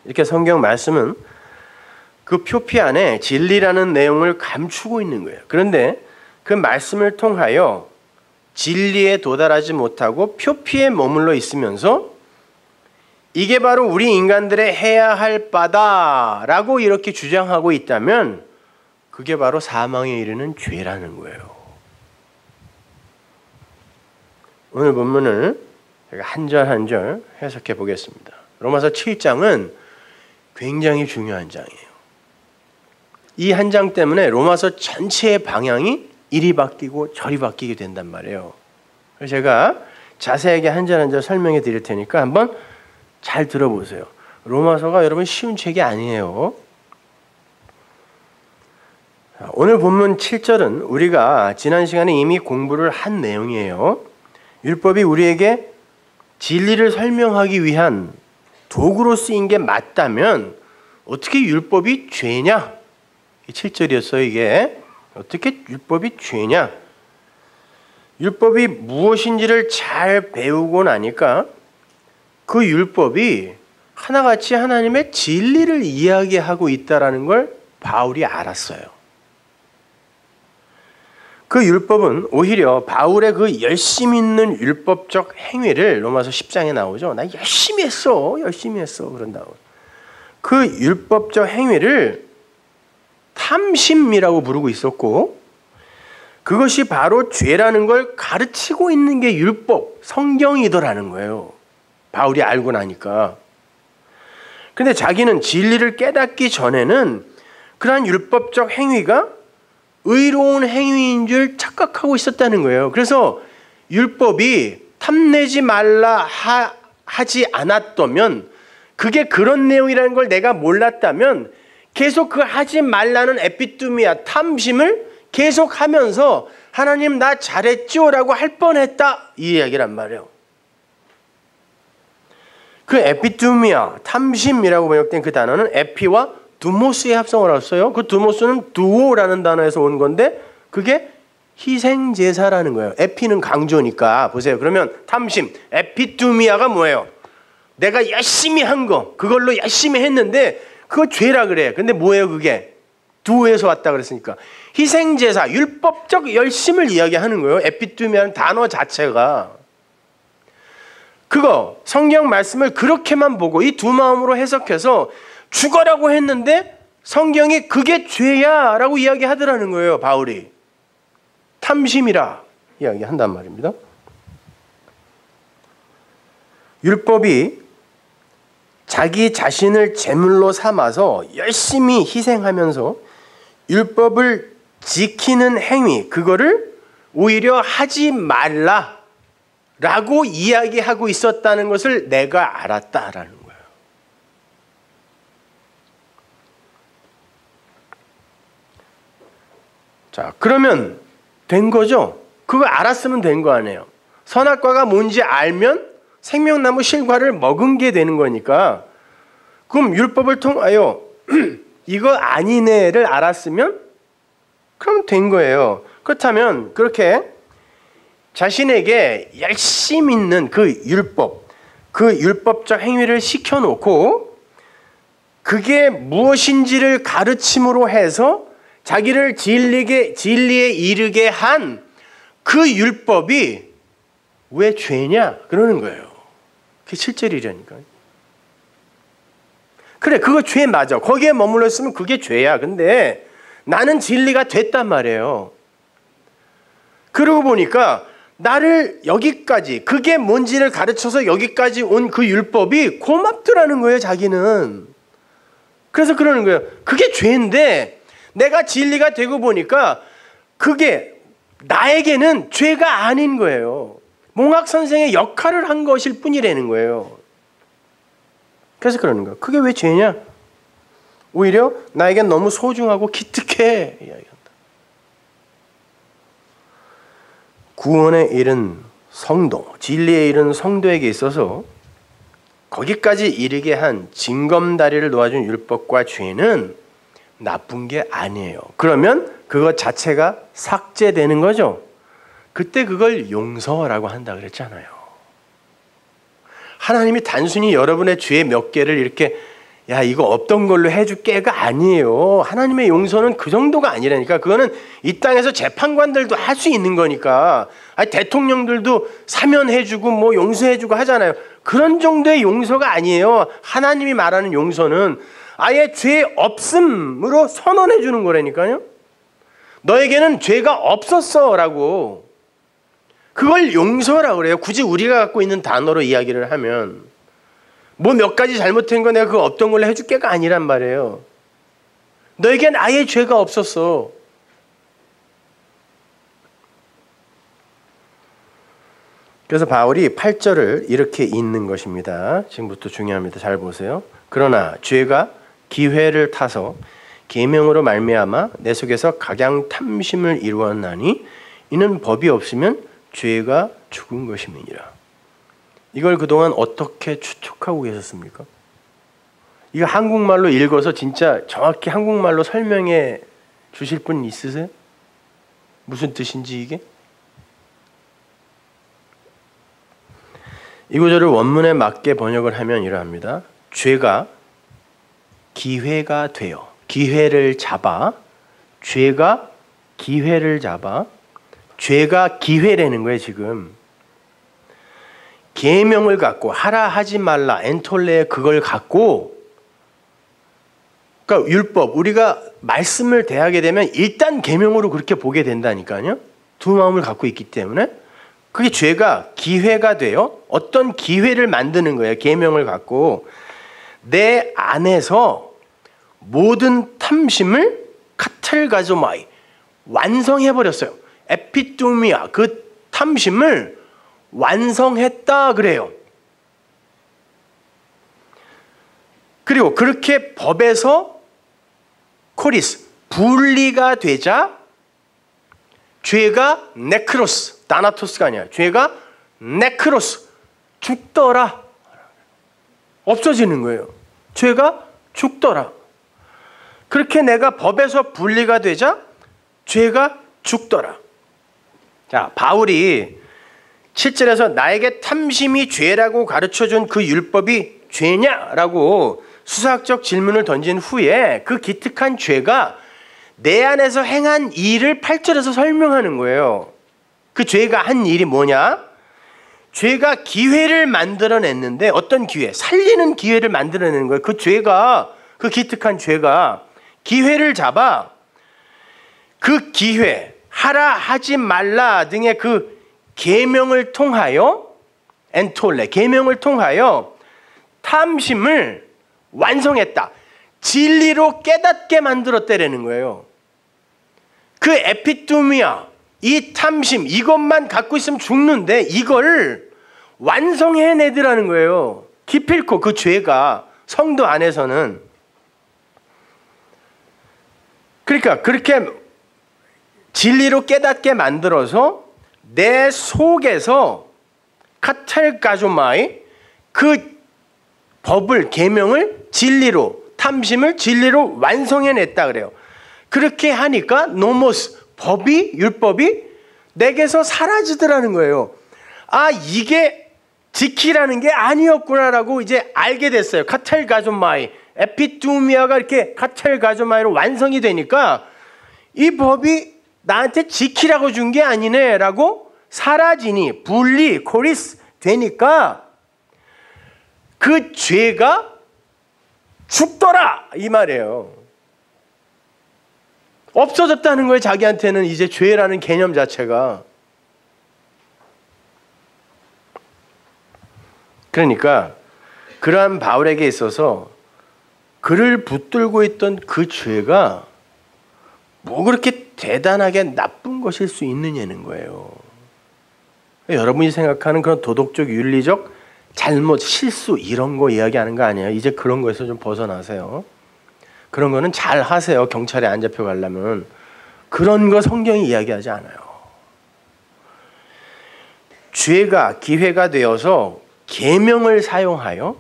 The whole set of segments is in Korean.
이렇게 성경 말씀은 그 표피 안에 진리라는 내용을 감추고 있는 거예요. 그런데 그 말씀을 통하여 진리에 도달하지 못하고 표피에 머물러 있으면서 이게 바로 우리 인간들의 해야 할 바다라고 이렇게 주장하고 있다면 그게 바로 사망에 이르는 죄라는 거예요. 오늘 본문을 제가 한 절 한 절 해석해 보겠습니다. 로마서 7장은 굉장히 중요한 장이에요. 이 한 장 때문에 로마서 전체의 방향이 이리 바뀌고 저리 바뀌게 된단 말이에요. 그래서 제가 자세하게 한 절 한 절 설명해 드릴 테니까 한번 잘 들어보세요. 로마서가 여러분 쉬운 책이 아니에요. 오늘 본문 7절은 우리가 지난 시간에 이미 공부를 한 내용이에요. 율법이 우리에게 진리를 설명하기 위한 도구로 쓰인 게 맞다면 어떻게 율법이 죄냐? 7절이었어요 이게. 어떻게 율법이 죄냐? 율법이 무엇인지를 잘 배우고 나니까 그 율법이 하나같이 하나님의 진리를 이야기하고 있다는 걸 바울이 알았어요. 그 율법은 오히려 바울의 그 열심 있는 율법적 행위를 로마서 10장에 나오죠. 나 열심히 했어. 그런다고. 그 율법적 행위를 탐심이라고 부르고 있었고 그것이 바로 죄라는 걸 가르치고 있는 게 율법, 성경이더라는 거예요. 바울이 알고 나니까. 근데 자기는 진리를 깨닫기 전에는 그러한 율법적 행위가 의로운 행위인 줄 착각하고 있었다는 거예요. 그래서 율법이 탐내지 말라 하지 않았다면 그게 그런 내용이라는 걸 내가 몰랐다면 계속 그 하지 말라는 에피뚜미아 탐심을 계속 하면서 하나님 나 잘했죠? 라고 할 뻔했다. 이 이야기란 말이에요. 그 에피뚜미아 탐심이라고 번역된 그 단어는 에피와 두모스의 합성을 했어요. 그 두모스는 두오라는 단어에서 온 건데 그게 희생제사라는 거예요. 에피는 강조니까 보세요. 그러면 탐심, 에피뚜미아가 뭐예요? 내가 열심히 한 거, 그걸로 열심히 했는데 그거 죄라 그래. 근데 뭐예요 그게? 두에서 왔다 그랬으니까. 희생제사, 율법적 열심을 이야기하는 거예요. 에피뚜미아는 단어 자체가. 그거 성경 말씀을 그렇게만 보고 이 두 마음으로 해석해서 죽어라고 했는데 성경이 그게 죄야 라고 이야기하더라는 거예요. 바울이. 탐심이라 이야기한단 말입니다. 율법이 자기 자신을 제물로 삼아서 열심히 희생하면서 율법을 지키는 행위, 그거를 오히려 하지 말라라고 이야기하고 있었다는 것을 내가 알았다라는 거예요. 자, 그러면 된 거죠? 그거 알았으면 된 거 아니에요. 선악과가 뭔지 알면 생명나무 실과를 먹은 게 되는 거니까 그럼 율법을 통하여 이거 아니네를 알았으면 그럼 된 거예요. 그렇다면 그렇게 자신에게 열심 있는 그 율법, 그 율법적 행위를 시켜놓고 그게 무엇인지를 가르침으로 해서 자기를 진리에 이르게 한 그 율법이 왜 죄냐? 그러는 거예요. 그게 7절이라니까. 그래, 그거 죄 맞아. 거기에 머물러 있으면 그게 죄야. 근데 나는 진리가 됐단 말이에요. 그러고 보니까 나를 여기까지, 그게 뭔지를 가르쳐서 여기까지 온 그 율법이 고맙더라는 거예요, 자기는. 그래서 그러는 거예요. 그게 죄인데 내가 진리가 되고 보니까 그게 나에게는 죄가 아닌 거예요. 몽학 선생의 역할을 한 것일 뿐이라는 거예요. 그래서 그러는 거예요. 그게 왜 죄냐? 오히려 나에겐 너무 소중하고 기특해 이야기한다. 구원에 이른 성도, 진리에 이른 성도에게 있어서 거기까지 이르게 한 징검다리를 놓아준 율법과 죄는 나쁜 게 아니에요. 그러면 그것 자체가 삭제되는 거죠. 그때 그걸 용서라고 한다 그랬잖아요. 하나님이 단순히 여러분의 죄 몇 개를 이렇게 야, 이거 없던 걸로 해줄게가 아니에요. 하나님의 용서는 그 정도가 아니라니까. 그거는 이 땅에서 재판관들도 할 수 있는 거니까. 아니, 대통령들도 사면해주고 뭐 용서해주고 하잖아요. 그런 정도의 용서가 아니에요. 하나님이 말하는 용서는 아예 죄 없음으로 선언해 주는 거라니까요. 너에게는 죄가 없었어 라고. 그걸 용서라고 그래요. 굳이 우리가 갖고 있는 단어로 이야기를 하면 뭐 몇 가지 잘못한 거 내가 그거 없던 걸로 해줄게가 아니란 말이에요. 너에겐 아예 죄가 없었어. 그래서 바울이 8절을 이렇게 읽는 것입니다. 지금부터 중요합니다. 잘 보세요. 그러나 죄가 기회를 타서 계명으로 말미암아 내 속에서 각양 탐심을 이루었나니 이는 법이 없으면 죄가 죽은 것임이니라. 이걸 그동안 어떻게 추측하고 계셨습니까? 이거 한국말로 읽어서 진짜 정확히 한국말로 설명해 주실 분 있으세요? 무슨 뜻인지 이게? 이 구절을 원문에 맞게 번역을 하면 이러합니다. 죄가 기회가 되어 기회를 잡아 죄가 기회를 잡아 죄가 기회라는 거예요. 지금 계명을 갖고 하라 하지 말라 엔톨레 그걸 갖고 그러니까 율법 우리가 말씀을 대하게 되면 일단 계명으로 그렇게 보게 된다니까요. 두 마음을 갖고 있기 때문에 그게 죄가 기회가 되어 어떤 기회를 만드는 거예요. 계명을 갖고 내 안에서 모든 탐심을 카텔가조마이 완성해버렸어요. 에피토미아 그 탐심을 완성했다 그래요. 그리고 그렇게 법에서 코리스 분리가 되자 죄가 네크로스 다나토스가 아니야. 죄가 네크로스 죽더라. 없어지는 거예요. 죄가 죽더라. 그렇게 내가 법에서 분리가 되자 죄가 죽더라. 자, 바울이 7절에서 나에게 탐심이 죄라고 가르쳐준 그 율법이 죄냐라고 수사학적 질문을 던진 후에 그 기특한 죄가 내 안에서 행한 일을 8절에서 설명하는 거예요. 그 죄가 한 일이 뭐냐? 죄가 기회를 만들어냈는데 어떤 기회? 살리는 기회를 만들어내는 거예요. 그 죄가 그 기특한 죄가 기회를 잡아 그 기회 하라 하지 말라 등의 그 계명을 통하여 엔톨레 계명을 통하여 탐심을 완성했다. 진리로 깨닫게 만들었다라는 거예요. 그 에피토미아 이 탐심 이것만 갖고 있으면 죽는데 이걸 완성해내더라는 거예요. 기필코 그 죄가 성도 안에서는 그러니까 그렇게 진리로 깨닫게 만들어서 내 속에서 카텔가조마이 그 법을 계명을 진리로 탐심을 진리로 완성해냈다 그래요. 그렇게 하니까 노모스 법이 율법이 내게서 사라지더라는 거예요. 아 이게 지키라는 게 아니었구나라고 이제 알게 됐어요. 카텔가조마이 에피투미아가 이렇게 카텔가조마이로 완성이 되니까 이 법이 나한테 지키라고 준 게 아니네라고 사라지니 분리 코리스 되니까 그 죄가 죽더라 이 말이에요. 없어졌다는 거예요. 자기한테는 이제 죄라는 개념 자체가. 그러니까 그러한 바울에게 있어서 그를 붙들고 있던 그 죄가 뭐 그렇게 대단하게 나쁜 것일 수 있느냐는 거예요. 여러분이 생각하는 그런 도덕적, 윤리적 잘못, 실수 이런 거 이야기하는 거 아니에요. 이제 그런 거에서 좀 벗어나세요. 그런 거는 잘 하세요. 경찰에 안 잡혀가려면. 그런 거 성경이 이야기하지 않아요. 죄가 기회가 되어서 계명을 사용하여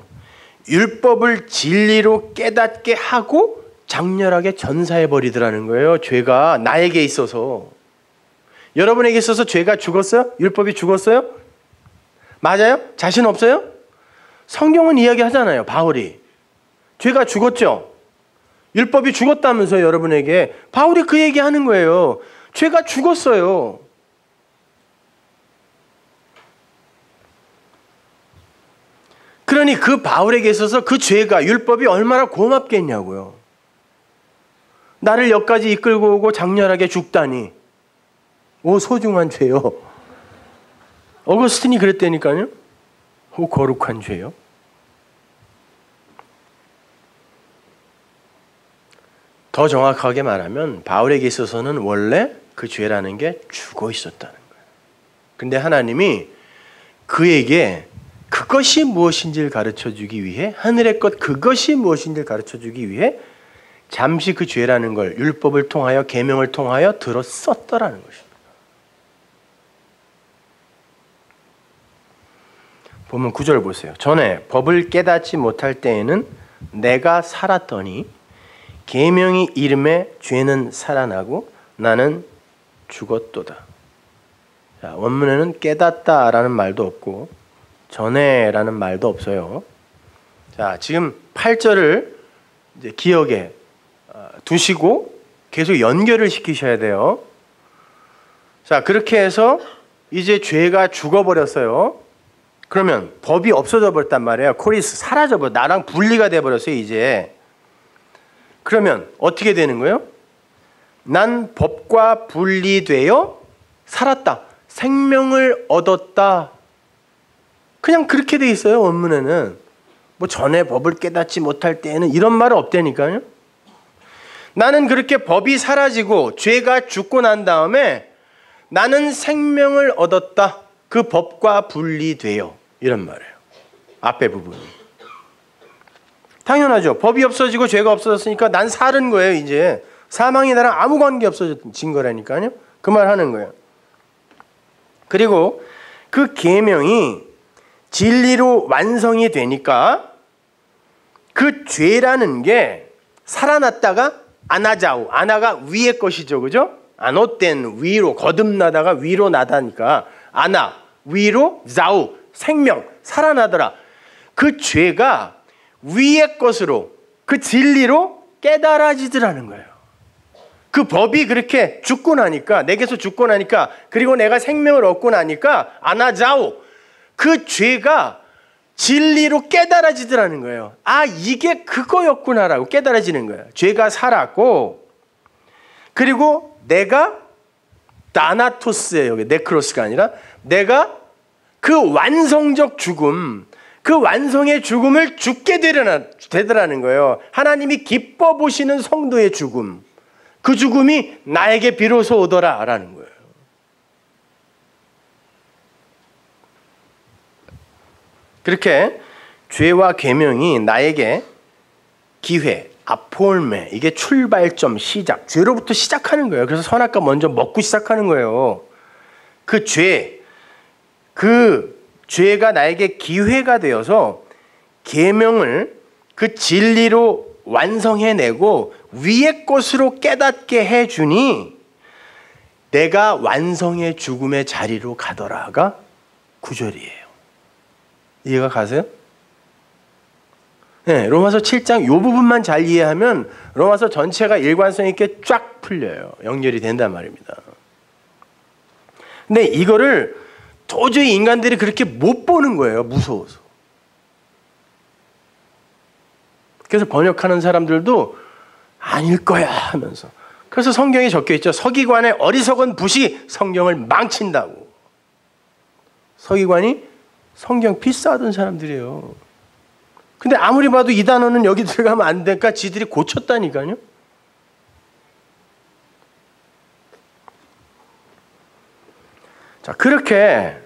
율법을 진리로 깨닫게 하고 장렬하게 전사해버리더라는 거예요. 죄가 나에게 있어서. 여러분에게 있어서 죄가 죽었어요? 율법이 죽었어요? 맞아요? 자신 없어요? 성경은 이야기하잖아요. 바울이. 죄가 죽었죠. 율법이 죽었다면서요, 여러분에게. 바울이 그 얘기하는 거예요. 죄가 죽었어요. 그러니 그 바울에게 있어서 그 죄가, 율법이 얼마나 고맙겠냐고요. 나를 여기까지 이끌고 오고 장렬하게 죽다니. 오, 소중한 죄요. 어거스틴이 그랬다니까요. 오, 거룩한 죄요. 더 정확하게 말하면 바울에게 있어서는 원래 그 죄라는 게 죽어 있었다는 거예요. 근데 하나님이 그에게 그것이 무엇인지를 가르쳐주기 위해, 하늘의 것 그것이 무엇인지를 가르쳐주기 위해 잠시 그 죄라는 걸 율법을 통하여, 계명을 통하여 들어 썼더라는 것입니다. 보면 9절 보세요. 전에 법을 깨닫지 못할 때에는 내가 살았더니 계명이 이름에 죄는 살아나고 나는 죽었도다. 자, 원문에는 깨닫다라는 말도 없고 전에라는 말도 없어요. 자, 지금 8절을 이제 기억에 두시고 계속 연결을 시키셔야 돼요. 자, 그렇게 해서 이제 죄가 죽어버렸어요. 그러면 법이 없어져 버렸단 말이에요. 코리스 사라져 버려. 나랑 분리가 돼 버렸어요, 이제. 그러면 어떻게 되는 거예요? 난 법과 분리되어 살았다. 생명을 얻었다. 그냥 그렇게 돼 있어요, 원문에는. 뭐 전에 법을 깨닫지 못할 때에는 이런 말은 없다니까요. 나는 그렇게 법이 사라지고 죄가 죽고 난 다음에 나는 생명을 얻었다. 그 법과 분리되어. 이런 말이에요. 앞에 부분이. 당연하죠. 법이 없어지고 죄가 없어졌으니까 난 살은 거예요, 이제. 사망이 나랑 아무 관계 없어진 거라니까요. 그 말 하는 거예요. 그리고 그 계명이 진리로 완성이 되니까 그 죄라는 게 살아났다가 아나자우, 아나가 위의 것이죠, 그죠? 아노땐 위로, 거듭나다가 위로 나다니까 아나, 위로, 자우, 생명, 살아나더라. 그 죄가 위의 것으로, 그 진리로 깨달아지더라는 거예요. 그 법이 그렇게 죽고 나니까, 내게서 죽고 나니까, 그리고 내가 생명을 얻고 나니까 아나자우, 그 죄가 진리로 깨달아지더라는 거예요. 아, 이게 그거였구나라고 깨달아지는 거예요. 죄가 살았고, 그리고 내가 다나토스예요. 네크로스가 아니라 내가 그 완성적 죽음, 그 완성의 죽음을 죽게 되더라는 거예요. 하나님이 기뻐 보시는 성도의 죽음, 그 죽음이 나에게 비로소 오더라라는 거예요. 그렇게 죄와 계명이 나에게 기회, 아폴메, 이게 출발점, 시작, 죄로부터 시작하는 거예요. 그래서 선악과 먼저 먹고 시작하는 거예요. 그 죄가 나에게 기회가 되어서 계명을 그 진리로 완성해내고 위의 것으로 깨닫게 해주니 내가 완성의 죽음의 자리로 가더라가 9절이에요. 이해가 가세요? 네, 로마서 7장 이 부분만 잘 이해하면 로마서 전체가 일관성 있게 쫙 풀려요. 연결이 된단 말입니다. 근데 이거를 도저히 인간들이 그렇게 못 보는 거예요. 무서워서. 그래서 번역하는 사람들도 아닐 거야 하면서. 그래서 성경에 적혀 있죠. 서기관의 어리석은 붓이 성경을 망친다고. 서기관이 성경 필사하던 사람들이에요. 근데 아무리 봐도 이 단어는 여기 들어가면 안 되니까 지들이 고쳤다니까요. 자, 그렇게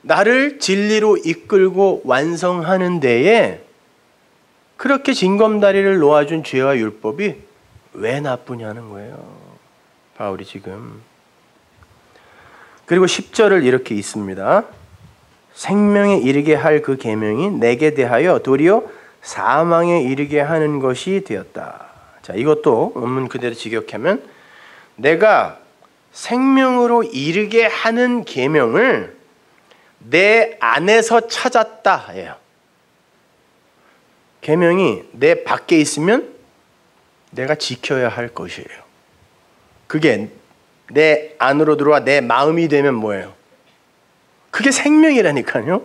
나를 진리로 이끌고 완성하는 데에 그렇게 징검다리를 놓아준 죄와 율법이 왜 나쁘냐는 거예요. 바울이 지금. 그리고 10절을 이렇게 읽습니다. 생명에 이르게 할 그 계명이 내게 대하여 도리어 사망에 이르게 하는 것이 되었다. 자, 이것도 원문 그대로 직역하면 내가 생명으로 이르게 하는 계명을 내 안에서 찾았다 예요. 계명이 내 밖에 있으면 내가 지켜야 할 것이에요. 그게 내 안으로 들어와 내 마음이 되면 뭐예요? 그게 생명이라니까요.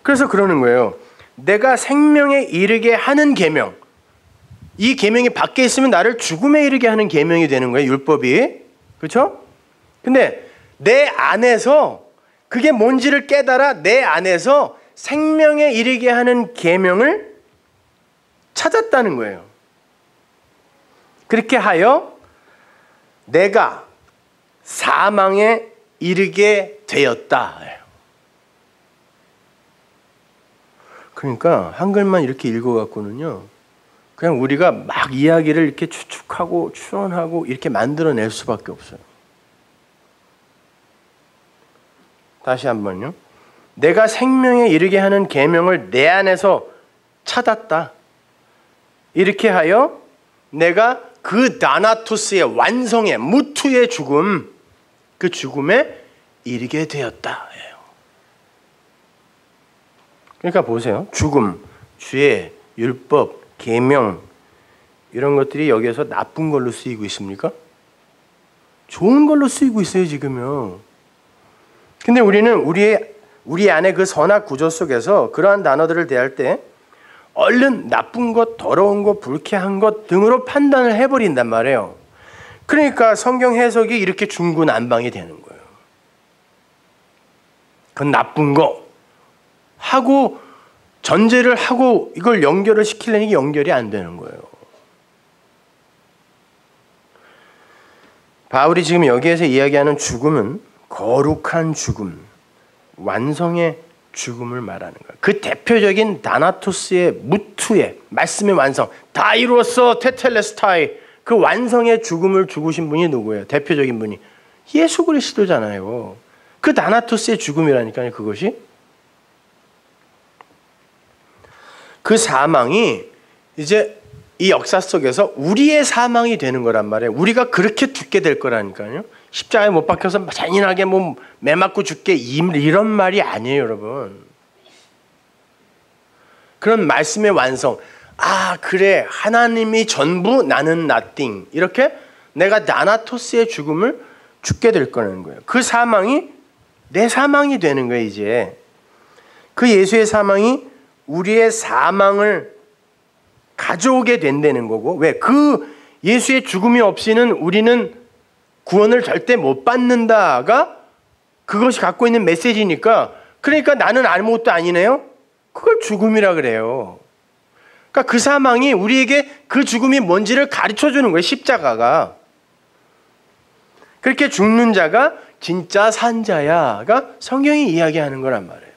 그래서 그러는 거예요. 내가 생명에 이르게 하는 계명, 이 계명이 밖에 있으면 나를 죽음에 이르게 하는 계명이 되는 거예요. 율법이. 그렇죠? 근데 내 안에서 그게 뭔지를 깨달아 내 안에서 생명에 이르게 하는 계명을 찾았다는 거예요. 그렇게 하여 내가 사망에 이르게 되었다. 그러니까 한글만 이렇게 읽어갖고는요, 그냥 우리가 막 이야기를 이렇게 추측하고 추론하고 이렇게 만들어낼 수밖에 없어요. 다시 한번요. 내가 생명에 이르게 하는 계명을 내 안에서 찾았다. 이렇게 하여 내가 그 다나토스의 완성의 무투의 죽음, 그 죽음에 이르게 되었다. 그러니까 보세요. 죽음, 죄, 율법, 계명 이런 것들이 여기에서 나쁜 걸로 쓰이고 있습니까? 좋은 걸로 쓰이고 있어요, 지금요. 근데 우리는 우리 안에 그 선악 구조 속에서 그러한 단어들을 대할 때 얼른 나쁜 것, 더러운 것, 불쾌한 것 등으로 판단을 해버린단 말이에요. 그러니까 성경 해석이 이렇게 중구난방이 되는 거예요. 그건 나쁜 거 하고 전제를 하고 이걸 연결을 시키려니 이게 연결이 안 되는 거예요. 바울이 지금 여기에서 이야기하는 죽음은 거룩한 죽음, 완성의 죽음을 말하는 거예요. 그 대표적인 다나토스의 무투의 말씀의 완성, 다 이루었어 테텔레스타이, 그 완성의 죽음을 죽으신 분이 누구예요? 대표적인 분이 예수 그리스도잖아요. 그 다나토스의 죽음이라니까요. 그것이 그 사망이 이제 이 역사 속에서 우리의 사망이 되는 거란 말이에요. 우리가 그렇게 죽게 될 거라니까요. 십자가에 못 박혀서 잔인하게 뭐 매 맞고 죽게 이런 말이 아니에요, 여러분. 그런 말씀의 완성. 아, 그래. 하나님이 전부, 나는 nothing. 이렇게 내가 다나토스의 죽음을 죽게 될 거라는 거예요. 그 사망이 내 사망이 되는 거예요, 이제. 그 예수의 사망이 우리의 사망을 가져오게 된다는 거고, 왜? 그 예수의 죽음이 없이는 우리는 구원을 절대 못 받는다가 그것이 갖고 있는 메시지니까, 그러니까 나는 아무것도 아니네요? 그걸 죽음이라 그래요. 그러니까 그 사망이 우리에게 그 죽음이 뭔지를 가르쳐 주는 거예요, 십자가가. 그렇게 죽는 자가 진짜 산 자야가 성경이 이야기하는 거란 말이에요.